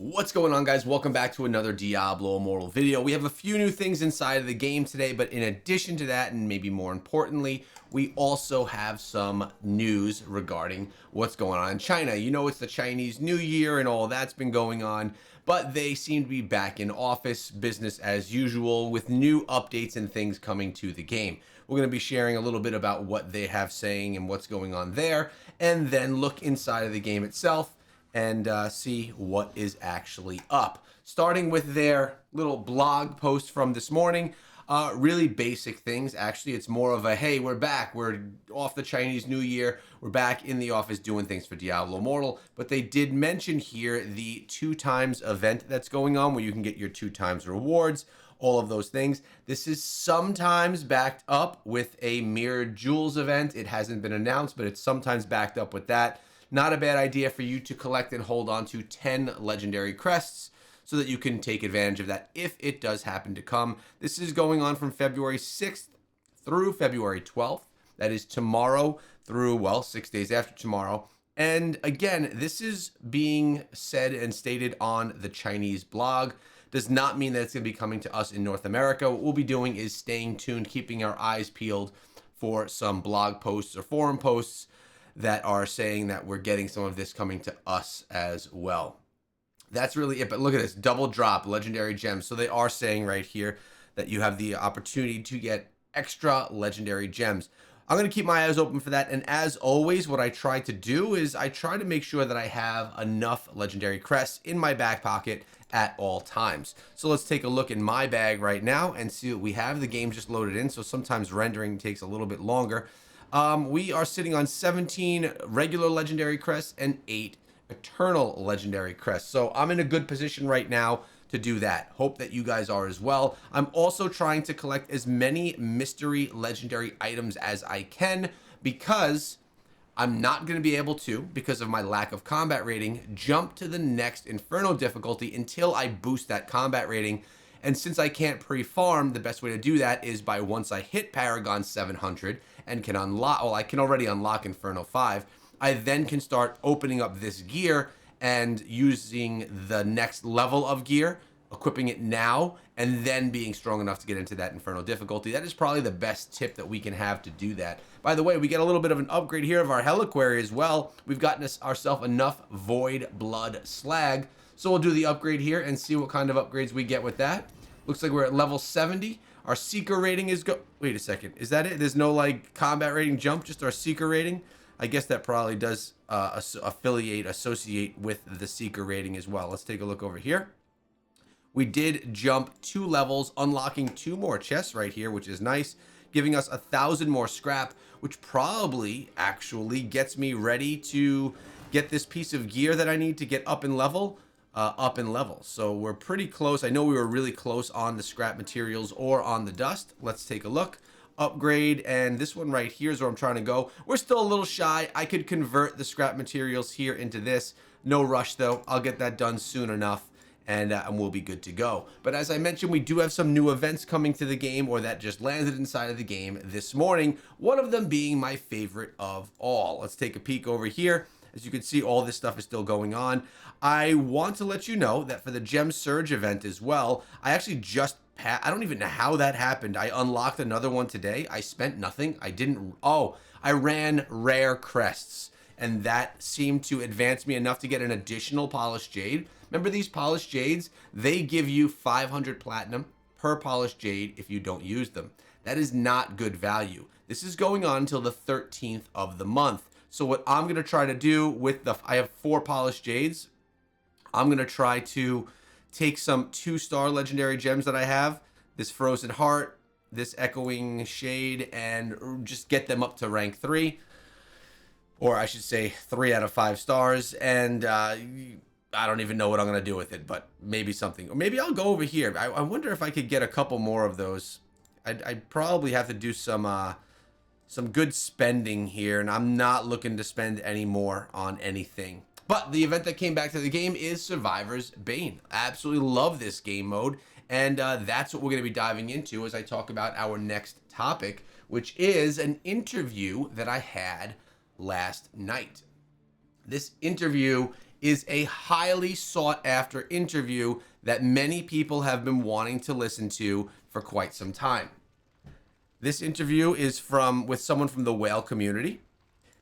What's going on, guys? Welcome back to another Diablo Immortal video. We have a few new things inside of the game today, but in addition to that, and maybe more importantly, we also have some news regarding what's going on in China. You know, it's the Chinese New Year and all that's been going on, but they seem to be back in office, business as usual, with new updates and things coming to the game. We're going to be sharing a little bit about what they have saying and what's going on there, and then look inside of the game itself and see what is actually up. Starting with their little blog post from this morning. Really basic things. Actually, it's more of a, hey, we're back. We're off the Chinese New Year. We're back in the office doing things for Diablo Immortal. But they did mention here the 2x event that's going on where you can get your 2x rewards, all of those things. This is sometimes backed up with a Mirrored Jewels event. It hasn't been announced, but it's sometimes backed up with that. Not a bad idea for you to collect and hold on to 10 legendary crests so that you can take advantage of that if it does happen to come. This is going on from February 6th through February 12th. That is tomorrow through, well, 6 days after tomorrow. And again, this is being said and stated on the Chinese blog. Does not mean that it's going to be coming to us in North America. What we'll be doing is staying tuned, keeping our eyes peeled for some blog posts or forum posts that are saying that we're getting some of this coming to us as well. That's really it. But look at this, double drop legendary gems. So they are saying right here that you have the opportunity to get extra legendary gems. I'm going to keep my eyes open for that. And as always, what I try to do is I try to make sure that I have enough legendary crests in my back pocket at all times. So let's take a look in my bag right now and see what we have. The game just loaded in, so sometimes rendering takes a little bit longer. We are sitting on 17 regular legendary crests and 8 eternal legendary crests. So I'm in a good position right now to do that. Hope that you guys are as well. I'm also trying to collect as many mystery legendary items as I can because I'm not going to be able to, because of my lack of combat rating, jump to the next Inferno difficulty until I boost that combat rating. And since I can't pre-farm, the best way to do that is by once I hit Paragon 700 and can unlock, well, I can already unlock Inferno 5, I then can start opening up this gear and using the next level of gear, equipping it now, and then being strong enough to get into that Inferno difficulty. That is probably the best tip that we can have to do that. By the way, we get a little bit of an upgrade here of our Heliquary as well. We've gotten ourselves enough Void Blood Slag. So we'll do the upgrade here and see what kind of upgrades we get with that. Looks like we're at level 70. Our Seeker rating is wait a second. Is that it? There's no like combat rating jump, just our Seeker rating? I guess that probably does associate with the Seeker rating as well. Let's take a look over here. We did jump 2 levels, unlocking 2 more chests right here, which is nice, giving us 1,000 more scrap, which probably actually gets me ready to get this piece of gear that I need to get up in level. So we're pretty close. I know we were really close on the scrap materials or on the dust. Let's take a look. Upgrade, and this one right here is where I'm trying to go. We're still a little shy. I could convert the scrap materials here into this. No rush though. I'll get that done soon enough, and we'll be good to go. But as I mentioned, we do have some new events coming to the game, or that just landed inside of the game this morning. One of them being my favorite of all. Let's take a peek over here. As you can see, all this stuff is still going on. I want to let you know that for the Gem Surge event as well, I actually just I don't even know how that happened. I unlocked another one today. I spent nothing. I ran rare crests, and that seemed to advance me enough to get an additional polished jade. Remember these polished jades? They give you 500 platinum per polished jade if you don't use them. That is not good value. This is going on until the 13th of the month. So what I'm going to try to do with I have 4 polished jades. I'm going to try to take some 2-star legendary gems that I have, this Frozen Heart, this Echoing Shade, and just get them up to rank 3. Or I should say 3 out of 5 stars. And I don't even know what I'm going to do with it, but maybe something. Or maybe I'll go over here. I wonder if I could get a couple more of those. I'd probably have to do some good spending here, and I'm not looking to spend any more on anything. But the event that came back to the game is Survivor's Bane. Absolutely love this game mode, and that's what we're going to be diving into as I talk about our next topic, which is an interview that I had last night. This interview is a highly sought after interview that many people have been wanting to listen to for quite some time. This interview is with someone from the whale community.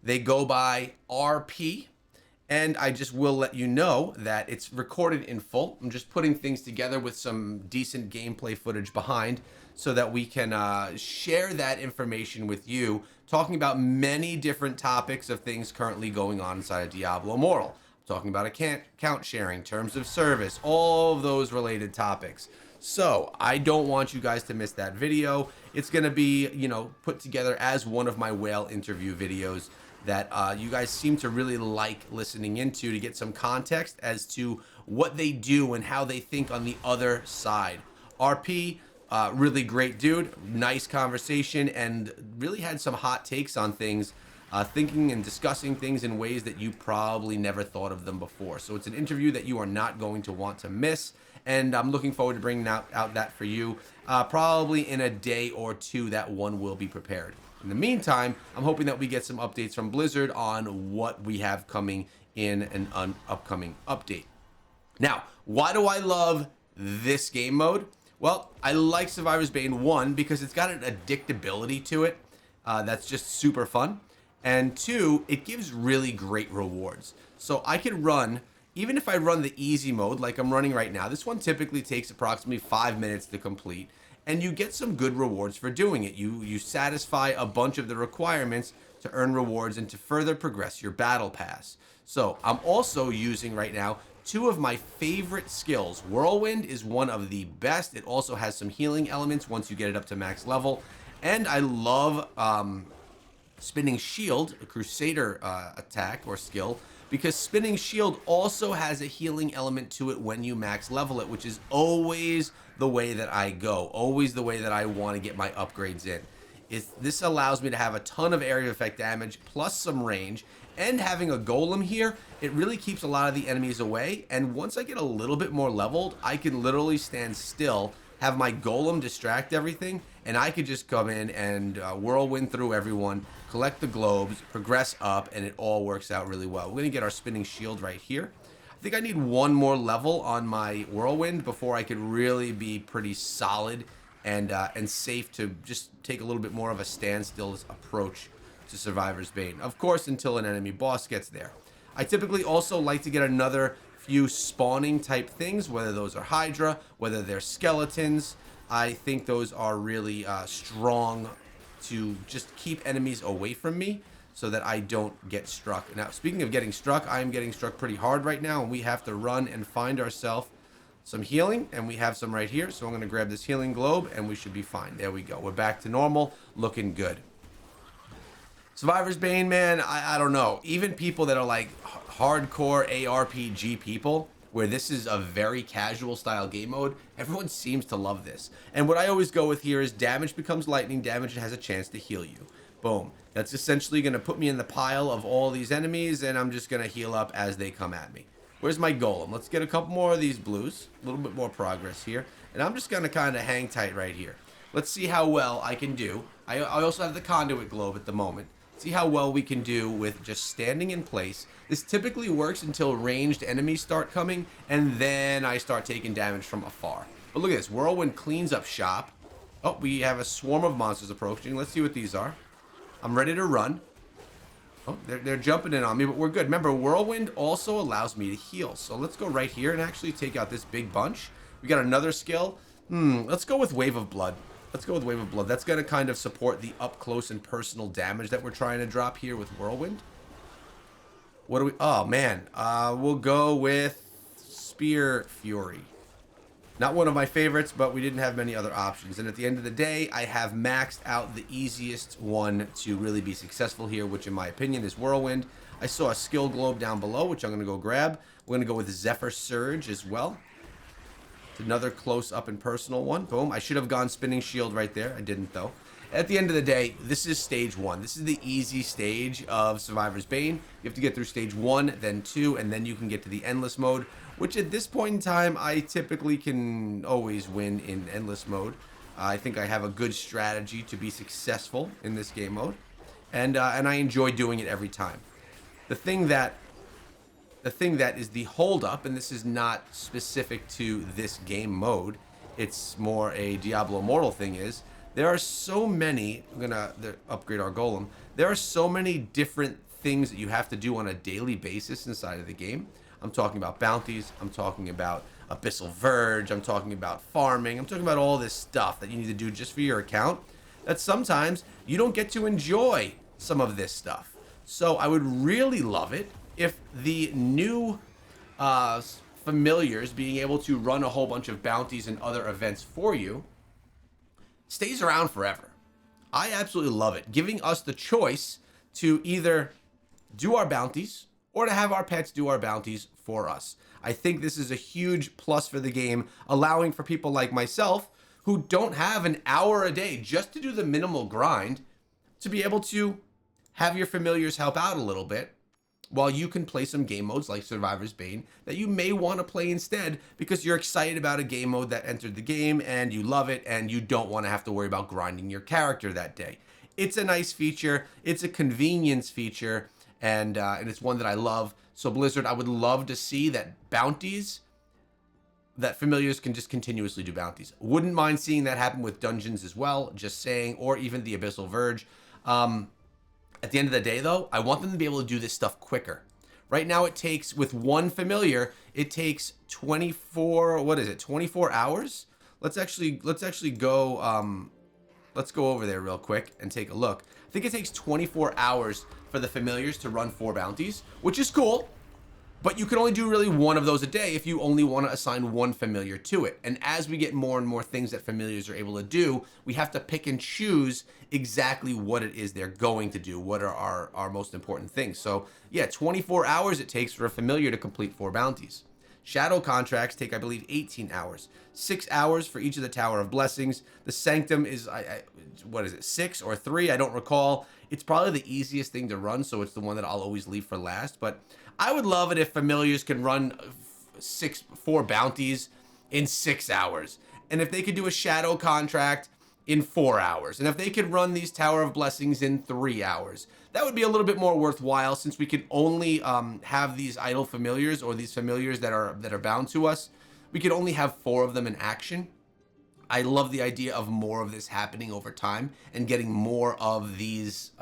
They go by RP, and I just will let you know that it's recorded in full. I'm just putting things together with some decent gameplay footage behind so that we can share that information with you, talking about many different topics of things currently going on inside of Diablo Immortal. I'm talking about account sharing, terms of service, all of those related topics. So I don't want you guys to miss that video. It's going to be, put together as one of my whale interview videos that you guys seem to really like listening into to get some context as to what they do and how they think on the other side. RP, really great dude, nice conversation, and really had some hot takes on things, thinking and discussing things in ways that you probably never thought of them before. So it's an interview that you are not going to want to miss, and I'm looking forward to bringing out that for you. Probably in a day or two, that one will be prepared. In the meantime, I'm hoping that we get some updates from Blizzard on what we have coming in an upcoming update. Now, why do I love this game mode? Well, I like Survivor's Bane 1 because it's got an addictability to it that's just super fun. And 2, it gives really great rewards. So I can run, even if I run the easy mode like I'm running right now, this one typically takes approximately 5 minutes to complete. And you get some good rewards for doing it. You satisfy a bunch of the requirements to earn rewards and to further progress your battle pass. So I'm also using right now 2 of my favorite skills. Whirlwind is one of the best. It also has some healing elements once you get it up to max level. And I love Spinning Shield, a Crusader attack or skill, because Spinning Shield also has a healing element to it when you max level it, which is always the way that I go, always the way that I want to get my upgrades in. This allows me to have a ton of area effect damage plus some range, and having a golem here, it really keeps a lot of the enemies away, and once I get a little bit more leveled, I can literally stand still, have my golem distract everything, and I could just come in and whirlwind through everyone, collect the globes, progress up, and it all works out really well. We're going to get our Spinning Shield right here. I think I need one more level on my whirlwind before I could really be pretty solid and safe to just take a little bit more of a standstill approach to Survivor's Bane. Of course, until an enemy boss gets there. I typically also like to get another few spawning type things, whether those are Hydra, whether they're skeletons. I think those are really strong to just keep enemies away from me so that I don't get struck. Now, speaking of getting struck, I am getting struck pretty hard right now, and we have to run and find ourselves some healing, and we have some right here. So I'm going to grab this healing globe, and we should be fine. There we go. We're back to normal, looking good. Survivor's Bane, man, I don't know. Even people that are like hardcore ARPG people, where this is a very casual style game mode, everyone seems to love this. And what I always go with here is damage becomes lightning damage and has a chance to heal you. Boom. That's essentially going to put me in the pile of all these enemies, and I'm just going to heal up as they come at me. Where's my golem? Let's get a couple more of these blues. A little bit more progress here. And I'm just going to kind of hang tight right here. Let's see how well I can do. I also have the conduit globe at the moment. See how well we can do with just standing in place. This typically works until ranged enemies start coming, and then I start taking damage from afar. But look at this. Whirlwind cleans up shop. Oh, we have a swarm of monsters approaching. Let's see what these are. I'm ready to run. Oh, they're jumping in on me, but we're good. Remember, Whirlwind also allows me to heal. So let's go right here and actually take out this big bunch. We got another skill. Let's go with Wave of Blood. Let's go with Wave of Blood. That's going to kind of support the up close and personal damage that we're trying to drop here with Whirlwind. What do we... Oh, man. We'll go with Spear Fury. Not one of my favorites, but we didn't have many other options. And at the end of the day, I have maxed out the easiest one to really be successful here, which in my opinion is Whirlwind. I saw a skill globe down below, which I'm going to go grab. We're going to go with Zephyr Surge as well. It's another close up and personal one. Boom. I should have gone Spinning Shield right there. I didn't, though. At the end of the day, this is stage 1. This is the easy stage of Survivor's Bane. You have to get through stage 1, then 2, and then you can get to the endless mode, which at this point in time, I typically can always win in endless mode. I think I have a good strategy to be successful in this game mode, and I enjoy doing it every time. The thing that the thing that is the holdup, and this is not specific to this game mode, it's more a Diablo Immortal thing, is there are so many, I'm gonna upgrade our golem, there are so many different things that you have to do on a daily basis inside of the game. I'm talking about bounties, I'm talking about Abyssal Verge, I'm talking about farming, I'm talking about all this stuff that you need to do just for your account, that sometimes you don't get to enjoy some of this stuff. So I would really love it if the new familiars being able to run a whole bunch of bounties and other events for you stays around forever. I absolutely love it, giving us the choice to either do our bounties or to have our pets do our bounties for us. I think this is a huge plus for the game, allowing for people like myself who don't have an hour a day just to do the minimal grind to be able to have your familiars help out a little bit while you can play some game modes like Survivor's Bane that you may want to play instead because you're excited about a game mode that entered the game and you love it and you don't want to have to worry about grinding your character that day. It's a nice feature. It's a convenience feature, and it's one that I love. So Blizzard, I would love to see that bounties, that familiars can just continuously do bounties. Wouldn't mind seeing that happen with dungeons as well, just saying, or even the Abyssal Verge. At the end of the day, though, I want them to be able to do this stuff quicker. Right now, it takes, with one familiar, it takes 24, what is it, 24 hours? Let's actually go, let's go over there real quick and take a look. I think it takes 24 hours for the familiars to run 4 bounties, which is cool. But you can only do really one of those a day if you only want to assign one familiar to it. And as we get more and more things that familiars are able to do, we have to pick and choose exactly what it is they're going to do, what are our most important things. So yeah, 24 hours it takes for a familiar to complete 4 bounties. Shadow contracts take, I believe, 18 hours. 6 hours for each of the Tower of Blessings. The Sanctum is, what is it, 6 or 3? I don't recall. It's probably the easiest thing to run, so it's the one that I'll always leave for last. But I would love it if familiars can run 4 bounties in 6 hours. And if they could do a Shadow contract in 4 hours. And if they could run these Tower of Blessings in 3 hours. That would be a little bit more worthwhile since we could only have these idle familiars or these familiars that are bound to us. We could only have 4 of them in action. I love the idea of more of this happening over time and getting more of these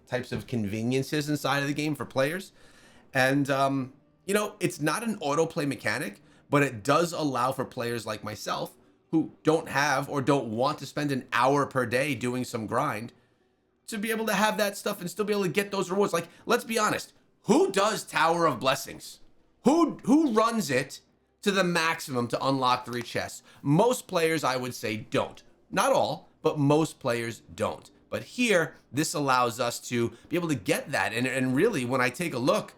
types of conveniences inside of the game for players. And, you know, it's not an autoplay mechanic, but it does allow for players like myself who don't have or don't want to spend an hour per day doing some grind to be able to have that stuff and still be able to get those rewards. Like, let's be honest, who does Tower of Blessings? Who runs it to the maximum to unlock 3 chests? Most players, I would say, don't. Not all, but most players don't. But here, this allows us to be able to get that. And really, when I take a look,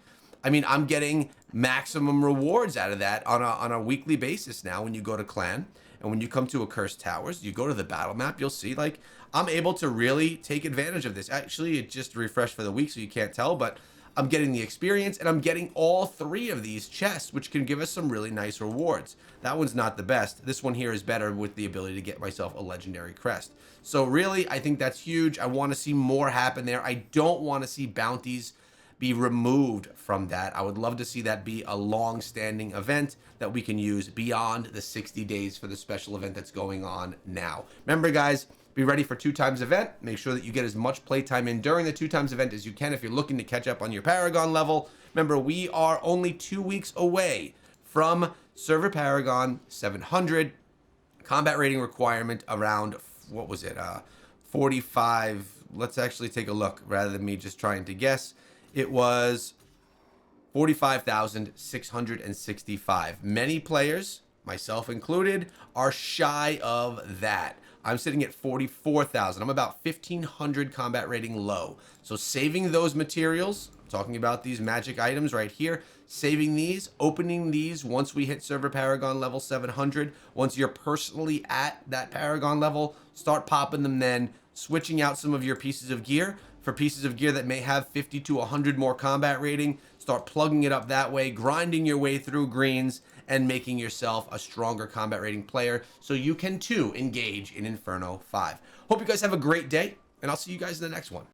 I mean, I'm getting maximum rewards out of that on a weekly basis now when you go to Clan. And when you come to Accursed Towers, you go to the battle map, you'll see, like, I'm able to really take advantage of this. Actually, it just refreshed for the week, so you can't tell, but I'm getting the experience, and I'm getting all 3 of these chests, which can give us some really nice rewards. That one's not the best. This one here is better with the ability to get myself a legendary crest. So really, I think that's huge. I want to see more happen there. I don't want to see bounties be removed from that. I would love to see that be a long-standing event that we can use beyond the 60 days for the special event that's going on now. Remember, guys, be ready for 2 times event. Make sure that you get as much playtime in during the 2 times event as you can if you're looking to catch up on your Paragon level. Remember, we are only 2 weeks away from Server Paragon 700. Combat rating requirement around, what was it, 45. Let's actually take a look rather than me just trying to guess. It was 45,665. Many players, myself included, are shy of that. I'm sitting at 44,000. I'm about 1,500 combat rating low. So saving those materials, I'm talking about these magic items right here, saving these, opening these once we hit Server Paragon level 700. Once you're personally at that Paragon level, start popping them then, switching out some of your pieces of gear for pieces of gear that may have 50 to 100 more combat rating. Start plugging it up that way, grinding your way through greens, and making yourself a stronger combat rating player so you can too engage in Inferno 5. Hope you guys have a great day, and I'll see you guys in the next one.